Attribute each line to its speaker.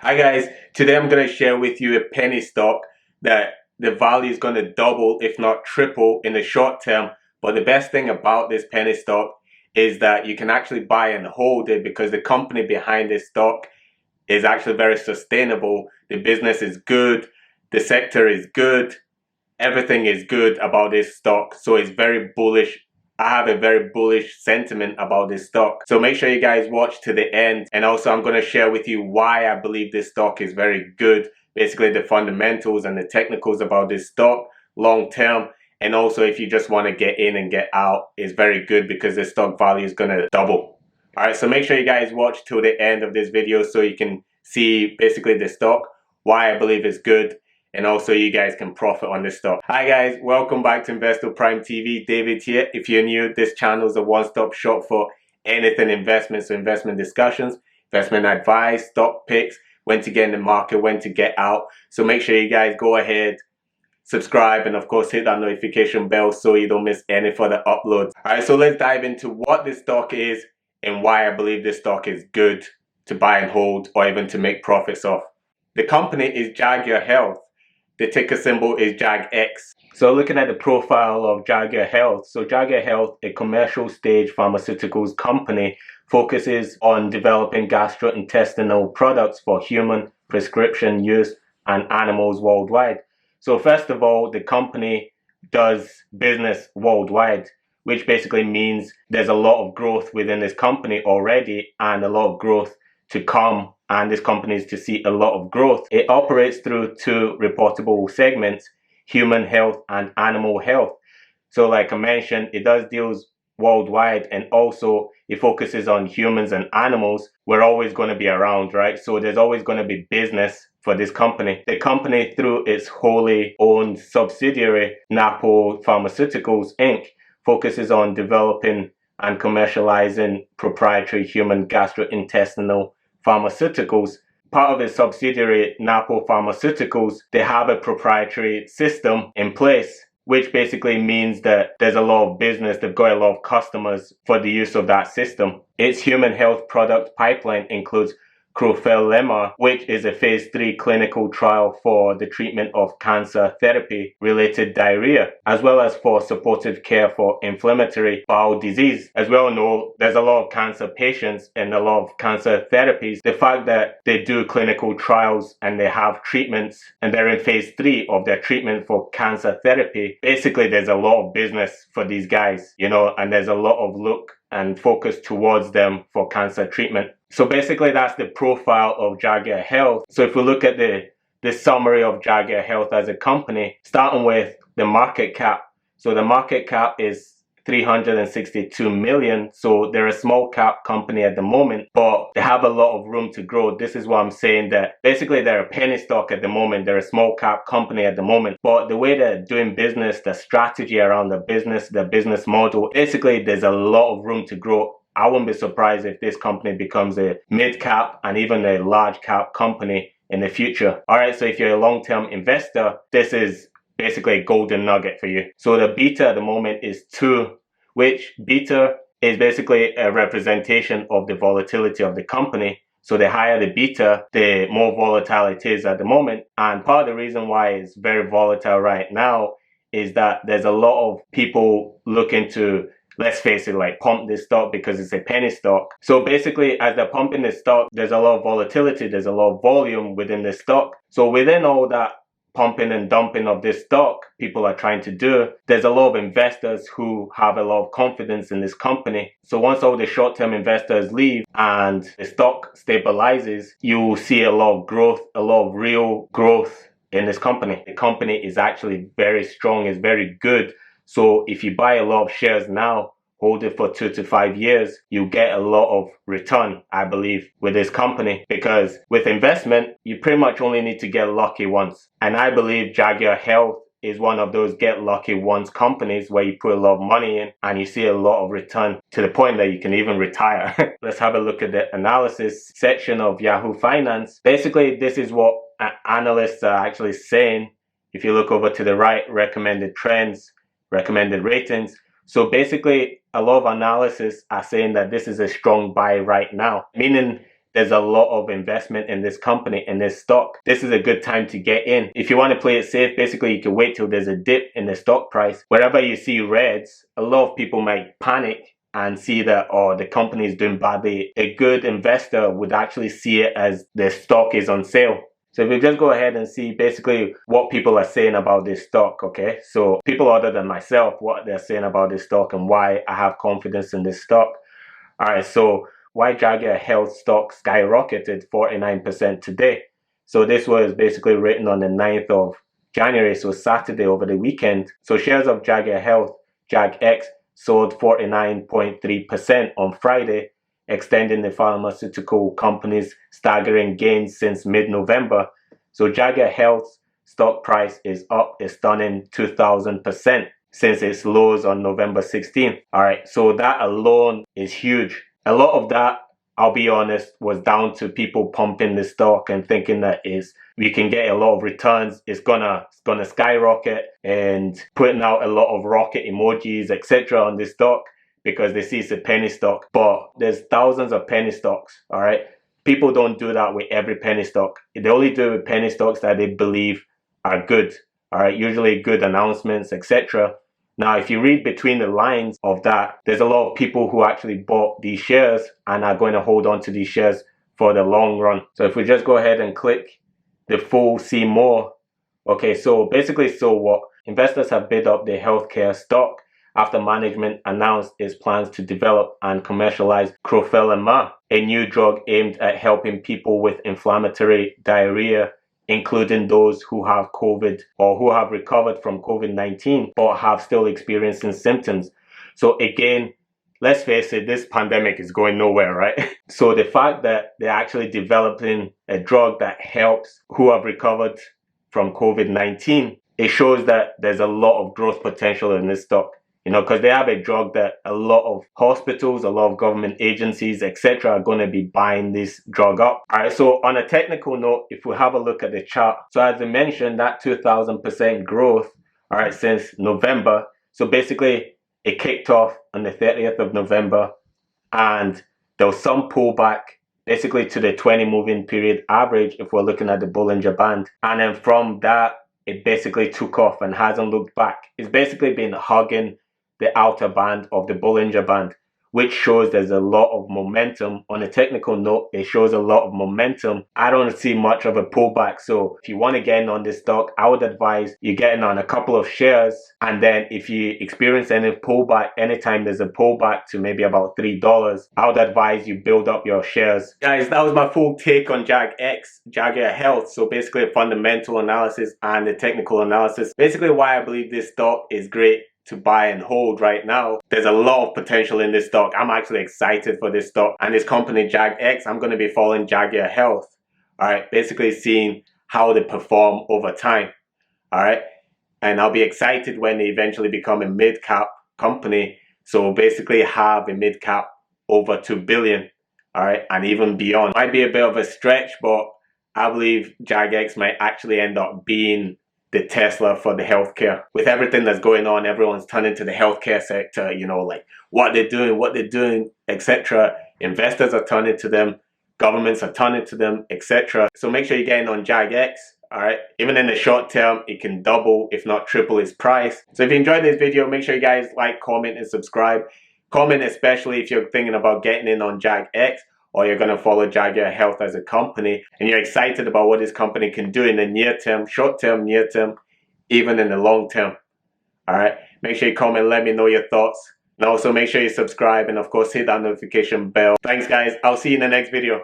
Speaker 1: Hi guys, today I'm going to share with you a penny stock that the value is going to double if not triple in the short term. But the best thing about this penny stock is that you can actually buy and hold it because the company behind this stock is actually very sustainable. The business is good, the sector is good, everything is good about this stock. So it's very bullish. I have a very bullish sentiment about this stock. So make sure you guys watch to the end. And also I'm going to share with you why I believe this stock is very good. Basically the fundamentals and the technicals about this stock long term. And also if you just want to get in and get out, it's very good because the stock value is going to double. Alright, so make sure you guys watch till the end of this video so you can see basically the stock, why I believe it's good, and also you guys can profit on this stock. Hi guys, welcome back to Investor Prime TV. David here. If you're new, this channel is a one-stop shop for anything investment, so investment discussions, investment advice, stock picks, when to get in the market, when to get out. So make sure you guys go ahead, subscribe, and of course hit that notification bell so you don't miss any further uploads. Alright, so let's dive into what this stock is and why I believe this stock is good to buy and hold or even to make profits off. The company is Jaguar Health. The ticker symbol is JAGX. So looking at the profile of Jaguar Health. So Jaguar Health, a commercial stage pharmaceuticals company, focuses on developing gastrointestinal products for human prescription use and animals worldwide. So first of all, the company does business worldwide, which basically means there's a lot of growth within this company already and a lot of growth to come, and this company is to see a lot of growth. It operates through two reportable segments, human health and animal health. So like I mentioned, it does deals worldwide, and also it focuses on humans and animals. We're always going to be around, right? So there's always going to be business for this company. The company, through its wholly owned subsidiary, Napo Pharmaceuticals Inc., focuses on developing and commercializing proprietary human gastrointestinal pharmaceuticals. Part of its subsidiary, Napo Pharmaceuticals, they have a proprietary system in place, which basically means that there's a lot of business. They've got a lot of customers for the use of that system. Its human health product pipeline includes crofelemer, which is a phase 3 clinical trial for the treatment of cancer therapy related diarrhea, as well as for supportive care for inflammatory bowel disease. As we all know, there's a lot of cancer patients and a lot of cancer therapies. The fact that they do clinical trials and they have treatments and they're in phase 3 of their treatment for cancer therapy, basically there's a lot of business for these guys, and there's a lot of look and focus towards them for cancer treatment. So basically that's the profile of Jaguar Health. So if we look at the summary of Jaguar Health as a company, starting with the market cap. So the market cap is 362 million. So they're a small cap company at the moment, but they have a lot of room to grow. This is what I'm saying, that basically they're a penny stock at the moment. They're a small cap company at the moment, but the way they're doing business, the strategy around the business model, basically there's a lot of room to grow. I wouldn't be surprised if this company becomes a mid cap and even a large cap company in the future. All right, so if you're a long-term investor, this is basically a golden nugget for you. So the beta at the moment is 2, which beta is basically a representation of the volatility of the company. So the higher the beta, the more volatile it is at the moment. And part of the reason why it's very volatile right now is that there's a lot of people looking to, let's face it, like pump this stock because it's a penny stock. So basically, as they're pumping the stock, there's a lot of volatility, there's a lot of volume within the stock. So within all that pumping and dumping of this stock people are trying to do, there's a lot of investors who have a lot of confidence in this company. So once all the short-term investors leave and the stock stabilizes, you will see a lot of growth, a lot of real growth in this company. The company is actually very strong, is very good. So if you buy a lot of shares now, hold it for 2 to 5 years, you get a lot of return, I believe, with this company. Because with investment, you pretty much only need to get lucky once. And I believe Jaguar Health is one of those get lucky once companies where you put a lot of money in and you see a lot of return to the point that you can even retire. Let's have a look at the analysis section of Yahoo Finance. Basically, this is what analysts are actually saying. If you look over to the right, recommended trends, recommended ratings. So basically, a lot of analysis are saying that this is a strong buy right now, meaning there's a lot of investment in this company, in this stock. This is a good time to get in. If you want to play it safe, basically you can wait till there's a dip in the stock price. Wherever you see reds, a lot of people might panic and see that, oh, the company is doing badly. A good investor would actually see it as the stock is on sale. So if we just go ahead and see basically what people are saying about this stock, okay? So people other than myself, what they're saying about this stock and why I have confidence in this stock. All right, so why Jaguar Health stock skyrocketed 49% today. So this was basically written on the 9th of January, so Saturday over the weekend. So shares of Jaguar Health, JAGX, sold 49.3% on Friday, extending the pharmaceutical company's staggering gains since mid-November. So Jaguar Health's stock price is up a stunning 2,000% since its lows on November 16th. All right, so that alone is huge. A lot of that, I'll be honest, was down to people pumping the stock and thinking that we can get a lot of returns, it's gonna skyrocket, and putting out a lot of rocket emojis, etc. on this stock because they see it's a penny stock. But there's thousands of penny stocks, all right? People don't do that with every penny stock. They only do it with penny stocks that they believe are good, all right? Usually good announcements, etc. Now, if you read between the lines of that, there's a lot of people who actually bought these shares and are going to hold on to these shares for the long run. So if we just go ahead and click the full see more. Okay, so basically, so what? Investors have bid up the healthcare stock after management announced its plans to develop and commercialize crofelemer, a new drug aimed at helping people with inflammatory diarrhea, including those who have COVID or who have recovered from COVID-19 but have still experiencing symptoms. So again, let's face it, this pandemic is going nowhere, right? So the fact that they're actually developing a drug that helps who have recovered from COVID-19, it shows that there's a lot of growth potential in this stock. You know, because they have a drug that a lot of hospitals, a lot of government agencies, etc. are going to be buying this drug up. All right, so on a technical note, if we have a look at the chart, so as I mentioned, that 2,000% growth, all right, since November. So basically, it kicked off on the 30th of November, and there was some pullback basically to the 20 moving period average if we're looking at the Bollinger Band. And then from that, it basically took off and hasn't looked back. It's basically been hugging the outer band of the Bollinger Band, which shows there's a lot of momentum. On a technical note, it shows a lot of momentum. I don't see much of a pullback. So if you want to get in on this stock, I would advise you getting on a couple of shares. And then if you experience any pullback, anytime there's a pullback to maybe about $3, I would advise you build up your shares. Guys, that was my full take on Jaguar Health. So basically a fundamental analysis and a technical analysis. Basically why I believe this stock is great to buy and hold right now. There's a lot of potential in this stock. I'm actually excited for this stock and this company JAGX. I'm going to be following Jaguar Health. All right, basically seeing how they perform over time. All right, and I'll be excited when they eventually become a mid-cap company. So basically have a mid-cap over 2 billion. All right, and even beyond. Might be a bit of a stretch, but I believe JAGX might actually end up being the Tesla for the healthcare. With everything that's going on, everyone's turning to the healthcare sector, you know, like what they're doing, etc. Investors are turning to them, governments are turning to them, etc. So make sure you're getting on JAGX, all right? Even in the short term, it can double, if not triple its price. So if you enjoyed this video, make sure you guys like, comment, and subscribe. Comment especially if you're thinking about getting in on JAGX, or you're going to follow Jaguar Health as a company, and you're excited about what this company can do in the near term, short term, near term, even in the long term. All right, make sure you comment, let me know your thoughts, and also make sure you subscribe, and of course hit that notification bell. Thanks guys, I'll see you in the next video.